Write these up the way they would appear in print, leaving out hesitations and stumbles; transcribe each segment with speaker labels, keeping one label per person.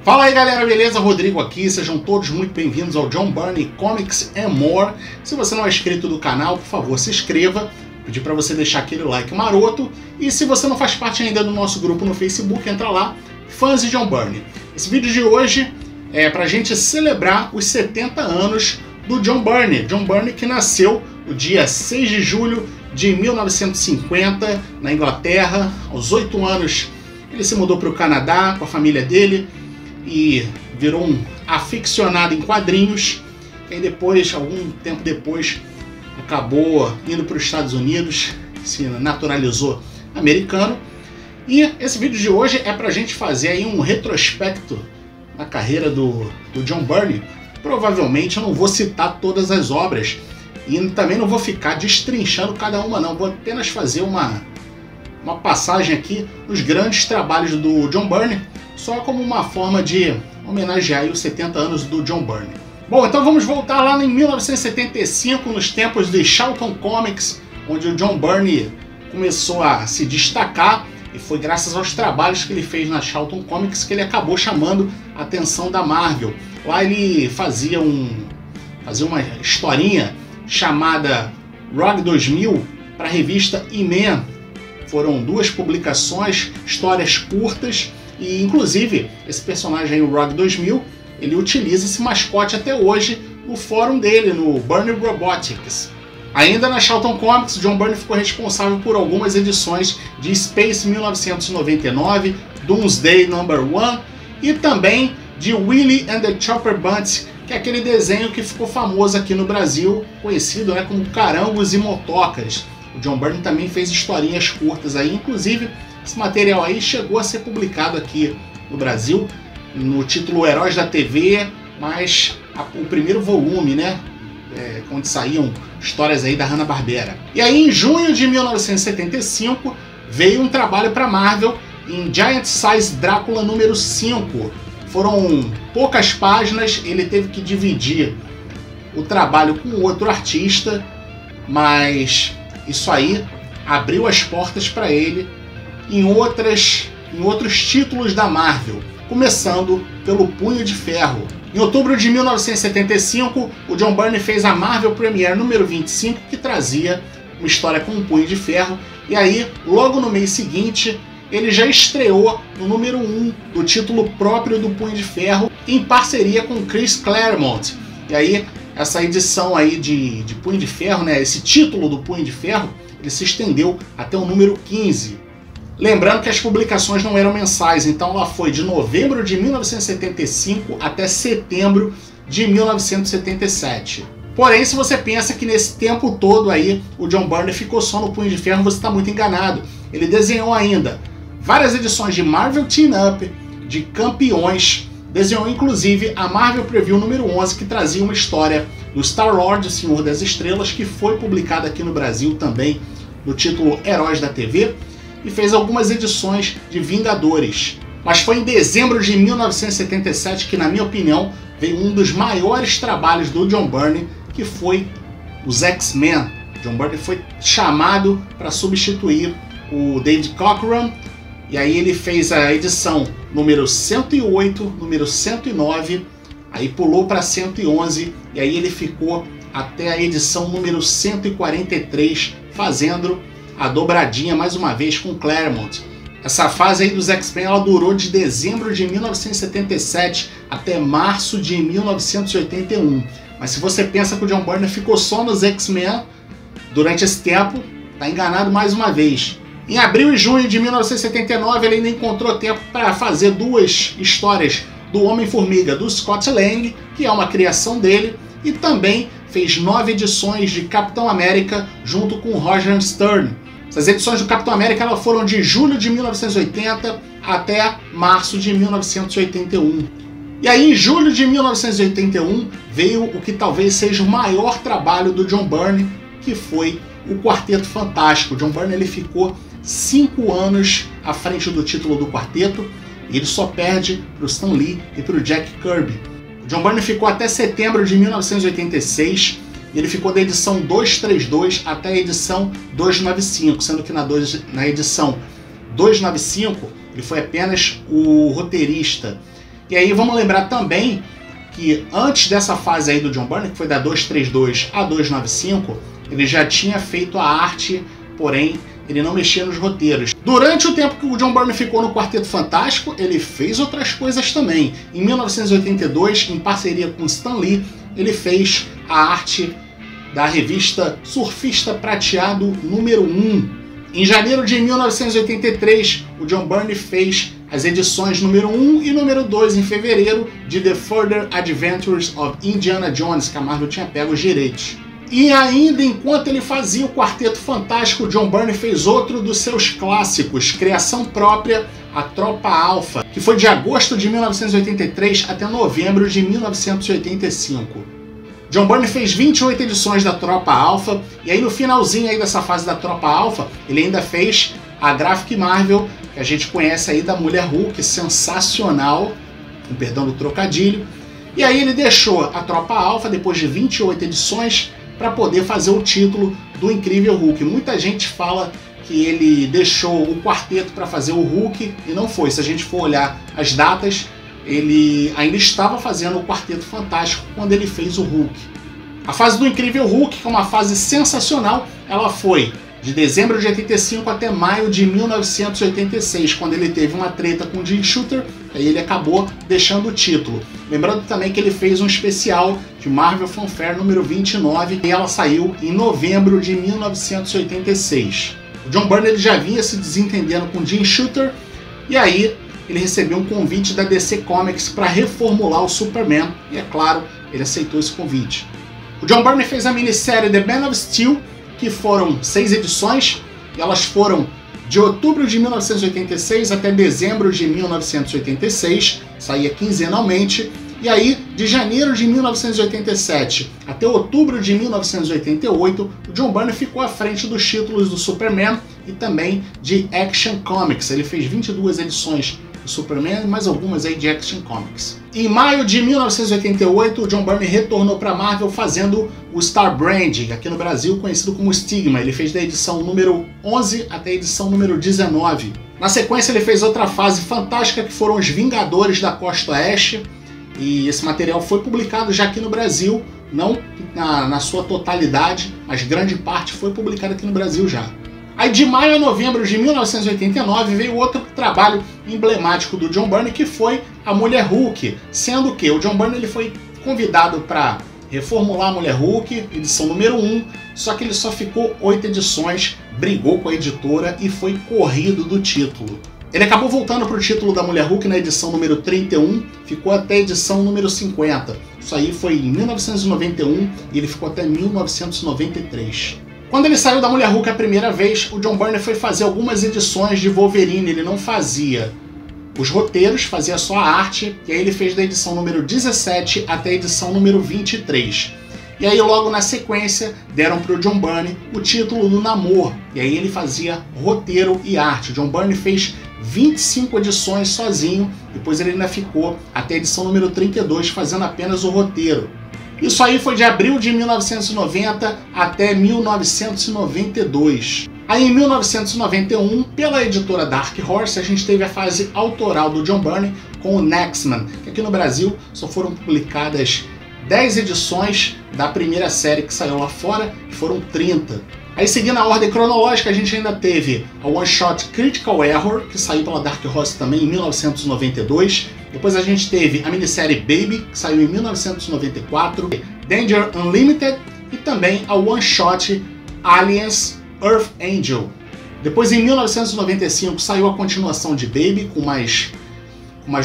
Speaker 1: Fala aí galera, beleza? Rodrigo aqui, sejam todos muito bem-vindos ao John Byrne Comics and More. Se você não é inscrito do canal, por favor, se inscreva. Pedir para você deixar aquele like maroto. E se você não faz parte ainda do nosso grupo no Facebook, entra lá, Fãs de John Byrne. Esse vídeo de hoje é pra gente celebrar os 70 anos do John Byrne. John Byrne que nasceu no dia 6 de julho de 1950 na Inglaterra. Aos 8 anos ele se mudou para o Canadá com a família dele e virou um aficionado em quadrinhos. E depois, algum tempo depois, acabou indo para os Estados Unidos, se naturalizou americano. E esse vídeo de hoje é para a gente fazer aí um retrospecto na carreira do John Byrne. Provavelmente eu não vou citar todas as obras e também não vou ficar destrinchando cada uma não, vou apenas fazer uma passagem aqui nos grandes trabalhos do John Byrne, só como uma forma de homenagear os 70 anos do John Byrne. Bom, então vamos voltar lá em 1975, nos tempos de Charlton Comics, onde o John Byrne começou a se destacar, e foi graças aos trabalhos que ele fez na Charlton Comics que ele acabou chamando a atenção da Marvel. Lá ele fazia uma historinha chamada Rogue 2000 para a revista E-Man. Foram 2 publicações, histórias curtas, e inclusive esse personagem aí, o Rogue 2000, ele utiliza esse mascote até hoje no fórum dele, no Byrne Robotics. Ainda na Charlton Comics, John Byrne ficou responsável por algumas edições de Space 1999, Doomsday No.1 e também de Willy and the Chopper Bunch, que é aquele desenho que ficou famoso aqui no Brasil, conhecido como Carangos e Motocas. O John Byrne também fez historinhas curtas aí, inclusive esse material aí chegou a ser publicado aqui no Brasil no título Heróis da TV, mas o primeiro volume, né, onde saíam histórias aí da Hanna-Barbera. E aí em junho de 1975 veio um trabalho para Marvel em Giant Size Drácula número 5. Foram poucas páginas, ele teve que dividir o trabalho com outro artista, mas isso aí abriu as portas para ele em outros títulos da Marvel, começando pelo Punho de Ferro. Em outubro de 1975, o John Byrne fez a Marvel Premiere número 25, que trazia uma história com um Punho de Ferro, e aí, logo no mês seguinte, ele já estreou no número 1 do título próprio do Punho de Ferro, em parceria com Chris Claremont. E aí, essa edição aí de Punho de Ferro, né, esse título do Punho de Ferro, ele se estendeu até o número 15. Lembrando que as publicações não eram mensais, então ela foi de novembro de 1975 até setembro de 1977. Porém, se você pensa que nesse tempo todo aí o John Byrne ficou só no Punho de Ferro, você está muito enganado. Ele desenhou ainda várias edições de Marvel Team Up, de Campeões, desenhou inclusive a Marvel Preview número 11, que trazia uma história do Star-Lord, Senhor das Estrelas, que foi publicada aqui no Brasil também no título Heróis da TV, e fez algumas edições de Vingadores. Mas foi em dezembro de 1977 que, na minha opinião, veio um dos maiores trabalhos do John Byrne, que foi os X-Men. John Byrne foi chamado para substituir o David Cockrum, e aí ele fez a edição número 108, número 109, aí pulou para 111, e aí ele ficou até a edição número 143, fazendo a dobradinha mais uma vez com Claremont. Essa fase aí dos X-Men ela durou de dezembro de 1977 até março de 1981. Mas se você pensa que o John Byrne ficou só nos X-Men durante esse tempo, tá enganado mais uma vez. Em abril e junho de 1979 ele ainda encontrou tempo para fazer 2 histórias do Homem-Formiga do Scott Lang, que é uma criação dele, e também fez 9 edições de Capitão América junto com Roger Stern. Essas edições do Capitão América elas foram de julho de 1980 até março de 1981. E aí em julho de 1981 veio o que talvez seja o maior trabalho do John Byrne, que foi o Quarteto Fantástico. O John Byrne ele ficou 5 anos à frente do título do quarteto, e ele só perde para o Stan Lee e para o Jack Kirby. O John Byrne ficou até setembro de 1986, e ele ficou da edição 232 até a edição 295, sendo que na edição 295 ele foi apenas o roteirista. E aí vamos lembrar também que antes dessa fase aí do John Byrne, que foi da 232 a 295, ele já tinha feito a arte, porém ele não mexia nos roteiros. Durante o tempo que o John Byrne ficou no Quarteto Fantástico, ele fez outras coisas também. Em 1982, em parceria com Stan Lee, ele fez a arte da revista Surfista Prateado número 1. Em janeiro de 1983, o John Byrne fez as edições número 1 e número 2 em fevereiro de The Further Adventures of Indiana Jones, que a Marvel tinha pego os direitos. E ainda enquanto ele fazia o Quarteto Fantástico, John Byrne fez outro dos seus clássicos, criação própria, a Tropa Alpha, que foi de agosto de 1983 até novembro de 1985. John Byrne fez 28 edições da Tropa Alpha, e aí no finalzinho aí dessa fase da Tropa Alpha, ele ainda fez a Graphic Marvel, que a gente conhece aí da Mulher Hulk, sensacional, com perdão do trocadilho. E aí ele deixou a Tropa Alpha, depois de 28 edições, para poder fazer o título do Incrível Hulk. Muita gente fala que ele deixou o quarteto para fazer o Hulk, e não foi. Se a gente for olhar as datas, ele ainda estava fazendo o Quarteto Fantástico quando ele fez o Hulk. A fase do Incrível Hulk, que é uma fase sensacional, ela foi de dezembro de 85 até maio de 1986, quando ele teve uma treta com o Jim Shooter, aí ele acabou deixando o título. Lembrando também que ele fez um especial de Marvel Fanfare número 29, e ela saiu em novembro de 1986. O John Byrne ele já vinha se desentendendo com o Jim Shooter, e aí ele recebeu um convite da DC Comics para reformular o Superman, e é claro, ele aceitou esse convite. O John Byrne fez a minissérie The Man of Steel, que foram 6 edições, e elas foram de outubro de 1986 até dezembro de 1986, saía quinzenalmente, e aí de janeiro de 1987 até outubro de 1988, o John Byrne ficou à frente dos títulos do Superman e também de Action Comics. Ele fez 22 edições do Superman e mais algumas aí de Action Comics. Em maio de 1988, o John Byrne retornou para a Marvel fazendo o Star Brand, aqui no Brasil conhecido como Stigma. Ele fez da edição número 11 até a edição número 19. Na sequência ele fez outra fase fantástica, que foram os Vingadores da Costa Oeste, e esse material foi publicado já aqui no Brasil, não na sua totalidade, mas grande parte foi publicado aqui no Brasil já. Aí de maio a novembro de 1989 veio outro trabalho emblemático do John Byrne, que foi a Mulher Hulk, sendo que o John Byrne ele foi convidado para reformular a Mulher Hulk, edição número 1, só que ele só ficou 8 edições, brigou com a editora e foi corrido do título. Ele acabou voltando para o título da Mulher Hulk na edição número 31, ficou até a edição número 50. Isso aí foi em 1991 e ele ficou até 1993. Quando ele saiu da Mulher Hulk a primeira vez, o John Byrne foi fazer algumas edições de Wolverine. Ele não fazia os roteiros, fazia só a arte, e aí ele fez da edição número 17 até a edição número 23. E aí logo na sequência deram para o John Byrne o título do Namor, e aí ele fazia roteiro e arte. O John Byrne fez 25 edições sozinho, depois ele ainda ficou até a edição número 32 fazendo apenas o roteiro. Isso aí foi de abril de 1990 até 1992. Aí em 1991, pela editora Dark Horse, a gente teve a fase autoral do John Byrne com o Nextman, que aqui no Brasil só foram publicadas 10 edições da primeira série que saiu lá fora, que foram 30. Aí seguindo a ordem cronológica, a gente ainda teve a One Shot Critical Error, que saiu pela Dark Horse também em 1992. Depois a gente teve a minissérie Baby, que saiu em 1994, Danger Unlimited e também a One Shot Aliens Earth Angel. Depois em 1995 saiu a continuação de Baby com mais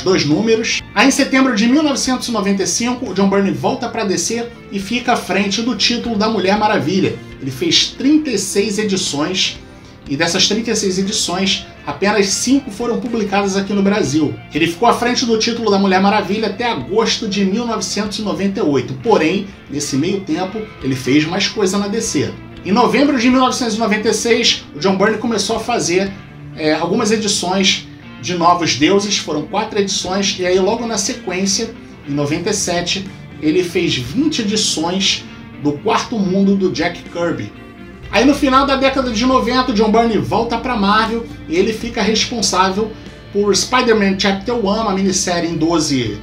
Speaker 1: 2 números. Aí em setembro de 1995 o John Byrne volta para DC e fica à frente do título da Mulher Maravilha. Ele fez 36 edições e dessas 36 edições apenas 5 foram publicadas aqui no Brasil. Ele ficou à frente do título da Mulher Maravilha até agosto de 1998, porém nesse meio tempo ele fez mais coisa na DC. Em novembro de 1996 o John Byrne começou a fazer algumas edições de Novos Deuses, foram 4 edições, e aí logo na sequência, em 97, ele fez 20 edições do Quarto Mundo do Jack Kirby. Aí no final da década de 90, o John Byrne volta para Marvel e ele fica responsável por Spider-Man Chapter 1, uma minissérie em 12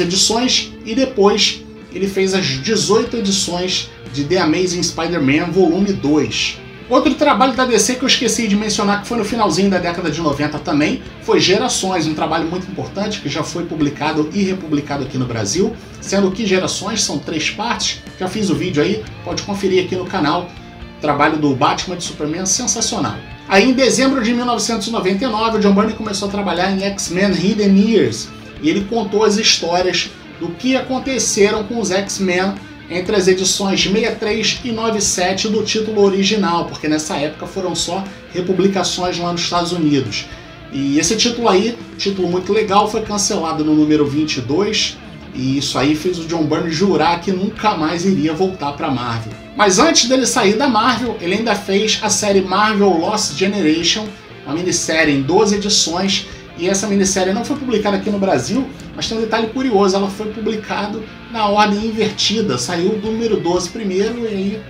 Speaker 1: edições, e depois ele fez as 18 edições de The Amazing Spider-Man Volume 2. Outro trabalho da DC que eu esqueci de mencionar, que foi no finalzinho da década de 90 também, foi Gerações, um trabalho muito importante que já foi publicado e republicado aqui no Brasil, sendo que Gerações são 3 partes, já fiz o vídeo aí, pode conferir aqui no canal, o trabalho do Batman de Superman sensacional. Aí em dezembro de 1999, o John Byrne começou a trabalhar em X-Men Hidden Years, e ele contou as histórias do que aconteceram com os X-Men entre as edições 63 e 97 do título original, porque nessa época foram só republicações lá nos Estados Unidos. E esse título aí, título muito legal, foi cancelado no número 22, e isso aí fez o John Byrne jurar que nunca mais iria voltar para Marvel. Mas antes dele sair da Marvel, ele ainda fez a série Marvel Lost Generation, uma minissérie em 12 edições, e essa minissérie não foi publicada aqui no Brasil, mas tem um detalhe curioso, ela foi publicada na ordem invertida, saiu do número 12 primeiro e aí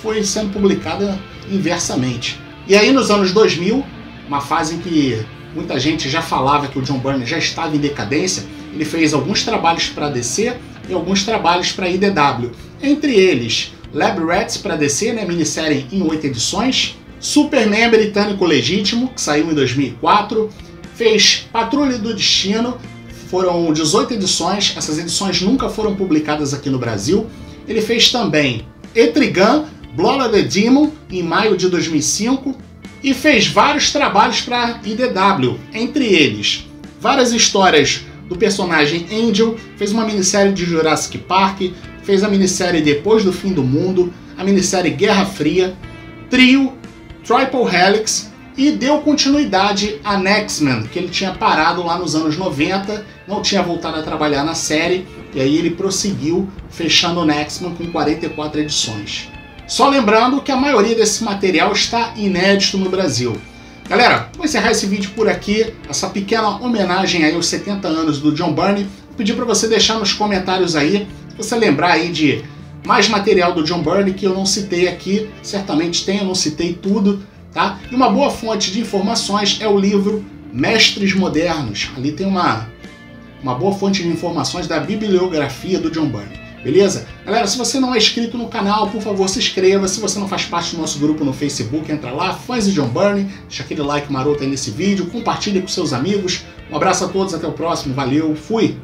Speaker 1: foi sendo publicada inversamente. E aí nos anos 2000, uma fase em que muita gente já falava que o John Byrne já estava em decadência, ele fez alguns trabalhos para DC e alguns trabalhos para IDW. Entre eles, Lab Rats para DC, né, minissérie em 8 edições, Superman Britânico Legítimo, que saiu em 2004, fez Patrulha do Destino, foram 18 edições, essas edições nunca foram publicadas aqui no Brasil. Ele fez também Etrigan, Blood of the Demon, em maio de 2005, e fez vários trabalhos para IDW, entre eles várias histórias do personagem Angel, fez uma minissérie de Jurassic Park, fez a minissérie Depois do Fim do Mundo, a minissérie Guerra Fria, Trio, Triple Helix, e deu continuidade a X-Men, que ele tinha parado lá nos anos 90, não tinha voltado a trabalhar na série, e aí ele prosseguiu fechando o X-Men com 44 edições. Só lembrando que a maioria desse material está inédito no Brasil. Galera, vou encerrar esse vídeo por aqui, essa pequena homenagem aí aos 70 anos do John Byrne. Vou pedir para você deixar nos comentários aí, se você lembrar aí de mais material do John Byrne que eu não citei aqui, certamente tem, eu não citei tudo. Tá? E uma boa fonte de informações é o livro Mestres Modernos. Ali tem uma boa fonte de informações da bibliografia do John Byrne. Beleza? Galera, se você não é inscrito no canal, por favor, se inscreva. Se você não faz parte do nosso grupo no Facebook, entra lá, Fãs de John Byrne, deixa aquele like maroto aí nesse vídeo, compartilha com seus amigos. Um abraço a todos, até o próximo, valeu, fui!